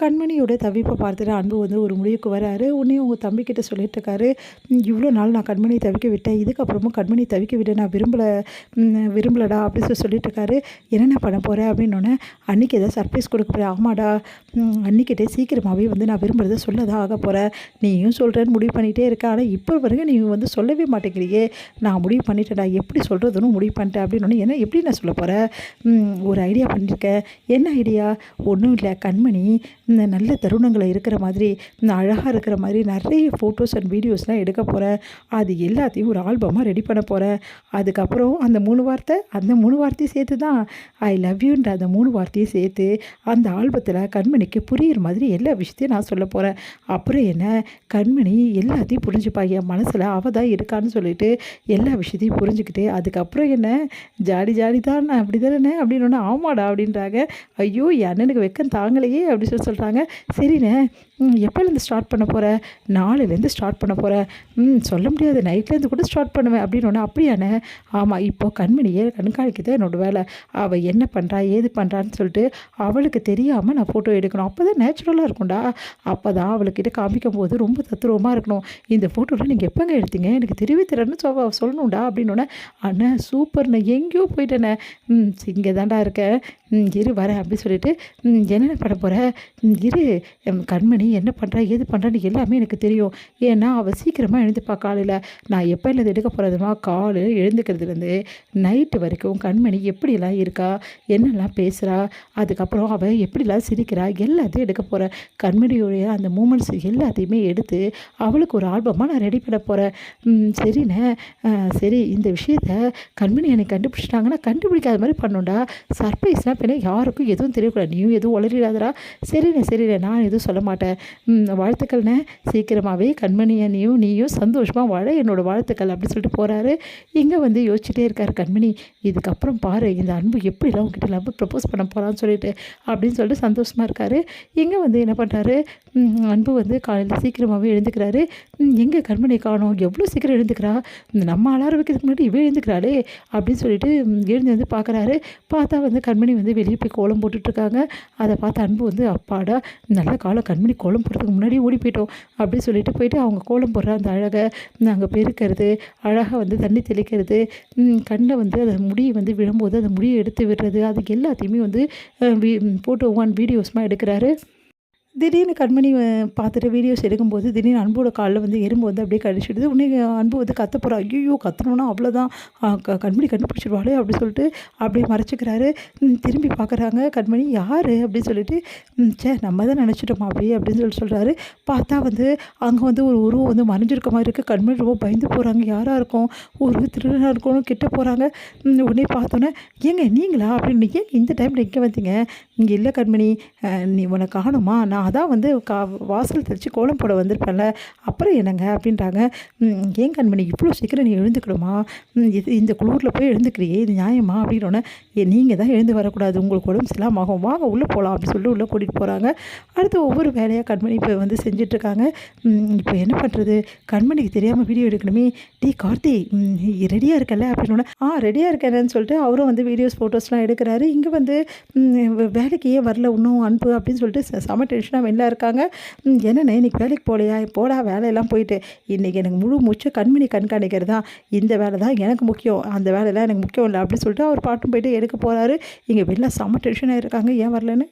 கண்மணியோட தவிப்பை பார்த்துட்டு அன்பு வந்து ஒரு முடிவுக்கு வராரு. உடனே உங்கள் தம்பிக்கிட்ட சொல்லிட்டு இருக்காரு, இவ்வளோ நாள் நான் கண்மணியை தவிக்க விட்டேன், இதுக்கப்புறமும் கண்மணியை தவிக்க விட நான் விரும்பலடா அப்படின்னு சொல்லிட்டு இருக்காரு. என்னென்ன பண்ண போகிறேன் அப்படின்னோடனே, அன்றைக்கி எதாவது சர்ப்ரைஸ் கொடுக்க போகிறேன். ஆமாடா, அன்றைக்கிட்டே சீக்கிரமாகவே வந்து நான் விரும்புகிறத சொல்ல தான் ஆக போகிறேன். நீயும் சொல்கிறேன்னு முடிவு பண்ணிகிட்டே இருக்க, ஆனால் இப்போ வரைக்கும் நீ வந்து சொல்லவே மாட்டேங்கிறியே. நான் முடிவு பண்ணிட்டேன்டா, எப்படி சொல்கிறதுன்னு முடிவு பண்ணிட்டேன் அப்படின்னோடனே, என்ன எப்படி நான் சொல்ல போகிறேன், ஒரு ஐடியா பண்ணியிருக்கேன். என்ன ஐடியா? ஒன்றும் இல்லை, கண்மணி இந்த நல்ல தருணங்களை இருக்கிற மாதிரி, இந்த அழகாக இருக்கிற மாதிரி நிறைய ஃபோட்டோஸ் அண்ட் வீடியோஸ்லாம் எடுக்க போகிறேன். அது எல்லாத்தையும் ஒரு ஆல்பமாக ரெடி பண்ண போகிறேன். அதுக்கப்புறம் அந்த 3 வார்த்தையும் சேர்த்து தான் ஐ லவ் யூன்ற அந்த 3 வார்த்தையும் சேர்த்து அந்த ஆல்பத்தில் கண்மணிக்கு புரிகிற மாதிரி எல்லா விஷயத்தையும் நான் சொல்ல போகிறேன். அப்புறம் என்ன, கண்மணி எல்லாத்தையும் புரிஞ்சுப்பா, என் மனசில் அவள் தான் இருக்கான்னு சொல்லிட்டு எல்லா விஷயத்தையும் புரிஞ்சுக்கிட்டு, அதுக்கப்புறம் என்ன ஜாலி தான் அப்படி தானே அப்படின்னு. ஆமாடா அப்படின்றாங்க. ஐயோ, என் அண்ணனுக்கு வெக்கம் தாங்கலையே அப்படி சொல்கிறாங்க. சரிண்ணே, எப்போலேருந்து ஸ்டார்ட் பண்ண போகிற? நாளையிலேருந்து ஸ்டார்ட் பண்ண போகிறேன். சொல்ல முடியாது, நைட்லேருந்து கூட ஸ்டார்ட் பண்ணுவேன் அப்படின்னு. அப்படியாண்ணே? ஆமாம், இப்போது கண்மணியை கண்காணிக்க தான் என்னோடய வேலை. அவள் என்ன பண்ணுறா ஏது பண்ணுறான்னு சொல்லிட்டு அவளுக்கு தெரியாமல் நான் ஃபோட்டோ எடுக்கணும். அப்போ தான் நேச்சுரலாக இருக்கும்டா. அப்போ தான் அவளுக்கிட்ட காமிக்கும் போது ரொம்ப தத்துருவமாக இருக்கணும். இந்த ஃபோட்டோவில் நீங்கள் எப்போங்க எடுத்தீங்க, எனக்கு தெரியவே தெரியலன்னு சொல்லணும்டா அப்படின்னோடனே, அண்ணன் சூப்பர்ண்ணே, எங்கேயோ போயிட்டேண்ணே. இங்கே தான்டா இருக்கேன், இரு வரேன் அப்படின்னு சொல்லிட்டு, என்னென்ன பண்ண போகிற, இரு, கண்மணி என்ன பண்ணுறா ஏது பண்ணுறான்னு எல்லாமே எனக்கு தெரியும். ஏன்னா அவள் சீக்கிரமாக எழுந்துப்பா. காலையில் நான் எப்போலேருந்து எடுக்க போகிறதுமா, காலையில் எழுந்துக்கிறதுலேருந்து நைட்டு வரைக்கும் கண்மணி எப்படிலாம் இருக்கா, என்னெல்லாம் பேசுகிறா, அதுக்கப்புறம் அவள் எப்படிலாம் சிரிக்கிறா, எல்லாத்தையும் எடுக்க போகிறேன். கண்மணியோடைய அந்த மூமெண்ட்ஸ் எல்லாத்தையுமே எடுத்து அவளுக்கு ஒரு ஆல்பமாக நான் ரெடி பண்ண போகிறேன். சரிண்ணே, சரி, இந்த விஷயத்த கண்மணி எனக்கு கண்டுபிடிச்சிட்டாங்கன்னா கண்டுபிடிக்காத மாதிரி பண்ணோண்டா. சர்ப்ரைஸ்லாம் பின்ன யாருக்கும் எதுவும் தெரியக்கூடாது. நீயும் எதுவும் உளறிடாதரா. சரிண்ணே, நான் எதுவும் சொல்ல மாட்டேன். வாழ்த்துக்கள்ண்ணே, சீக்கிரமாகவே கண்மணியை நீயும் சந்தோஷமாக வாழ என்னோடய வாழ்த்துக்கள் அப்படின்னு சொல்லிட்டு போகிறாரு. இங்கே வந்து யோசிச்சுட்டே இருக்கார் கண்மணி. இதுக்கப்புறம் பாரு, இந்த அன்பு எப்படிலாம் உங்ககிட்ட லவ் ப்ரப்போஸ் பண்ண போகிறான்னு சொல்லிட்டு அப்படின்னு சொல்லிட்டு சந்தோஷமாக இருக்கார். இங்கே வந்து என்ன பண்ணுறாரு, அன்பு வந்து காலையில் சீக்கிரமாகவே எழுந்துக்கிறாரு. எங்கே கண்மணி காணோம், எவ்வளோ சீக்கிரம் எழுந்துக்கிறா, நம்ம அலாரம் வைக்கிறதுக்கு முன்னாடி இவன் எழுந்துக்கிறாளே அப்படின்னு சொல்லிட்டு எழுந்து வந்து பார்க்குறாரு. பார்த்தா வந்து கண்மணி வந்து வெளியே போய் கோலம் போட்டுட்ருக்காங்க. அதை பார்த்து அன்பு வந்து, அப்பாடா நல்ல காலம், கண்மணி கோலம் போடுறதுக்கு முன்னாடி ஓடி போயிட்டோம் அப்படின்னு சொல்லிட்டு போயிட்டு அவங்க கோலம் போடுற அந்த அழகை அங்கே பெருக்கிறது, அழகாக வந்து தண்ணி தெளிக்கிறது, கண்ணில் வந்து அந்த முடியை வந்து விழும்போது அந்த முடியை எடுத்து விடுறது, அதுக்கு எல்லாத்தையுமே வந்து ஃபோட்டோ வீடியோஸ்மாக எடுக்கிறாரு. திடீர்னு கண்மணி பார்த்துட்டு வீடியோஸ் எடுக்கும்போது திடீர்னு அன்போட காலில் வந்து எறும்பு வந்து அப்படியே கடிச்சிடுது. உடனே அன்பு வந்து கத்த போகிறா. ஐயோ, கத்தணுன்னா அவ்வளோதான், கண்மணி கண்டுபிடிச்சிடுவாளே அப்படின்னு சொல்லிட்டு அப்படியே மறைச்சிக்கிறாரு. திரும்பி பார்க்குறாங்க கண்மணி, யார் அப்படின்னு சொல்லிட்டு, நம்ம தான் நினச்சிட்டோமா அப்படியே அப்படின்னு சொல்கிறாரு. பார்த்தா வந்து அங்கே வந்து ஒரு உருவம் வந்து மறைஞ்சிருக்க மாதிரி இருக்குது. கண்மணி ரொம்ப பயந்து போகிறாங்க. யாராக இருக்கும், ஒரு திருடனாக இருக்கணும், கிட்ட போகிறாங்க. உடனே பார்த்தோன்னே, ஏங்க நீங்களா அப்படின்னு, ஏங்க இந்த டைமில் இங்கே வந்தீங்க? இங்கே இல்லை கண்மணி, நீ உன்னை காணுமா, நான் அதான் வந்து வாசல் தெளித்து கோலம் போட வந்திருப்பேன்ல, அப்புறம் என்னங்க அப்படின்றாங்க. ஏன் கண்மணி இவ்வளோ சீக்கிரம் நீ எழுந்துக்கணுமா, இந்த குளூரில் போய் எழுந்துக்கிறியே, இது நியாயமா அப்படின்னோடனே, நீங்கள் தான் எழுந்து வரக்கூடாது, உங்களுக்கு உடம்பு சிலாமாகும், வாங்க உள்ளே போகலாம் அப்படின்னு சொல்லிட்டு உள்ளே கூட்டிகிட்டு போகிறாங்க. அடுத்து ஒவ்வொரு வேலையாக கண்மணி இப்போ வந்து செஞ்சிட்ருக்காங்க. இப்போ என்ன பண்ணுறது, கண்மணிக்கு தெரியாமல் வீடியோ எடுக்கணுமே. கார்த்தி ரெடியாக இருக்கல அப்படின்னோடனே, ரெடியாக இருக்கேன்னு சொல்லிட்டு அவரும் வந்து வீடியோஸ் ஃபோட்டோஸ்லாம் எடுக்கிறாரு. இங்கே வந்து வேலைக்கு ஏன் வரல இன்னும் அன்பு அப்படின்னு சொல்லிட்டு செம டென்ஷனாக வெளில இருக்காங்க. என்னண்ணே இன்றைக்கி வேலைக்கு போகலையா? போடா, வேலையெல்லாம் போயிட்டு இன்றைக்கி எனக்கு முழு மூச்சு கண்மணி கண்காணிக்கிறது தான், இந்த வேலை தான் எனக்கு முக்கியம், அந்த வேலையெல்லாம் எனக்கு முக்கியம் இல்லை அப்படின்னு சொல்லிட்டு அவர் பாட்டும் போயிட்டு எடுக்க போகிறாரு. இங்கே வெளில செம டென்ஷனாக இருக்காங்க, ஏன் வரலன்னு.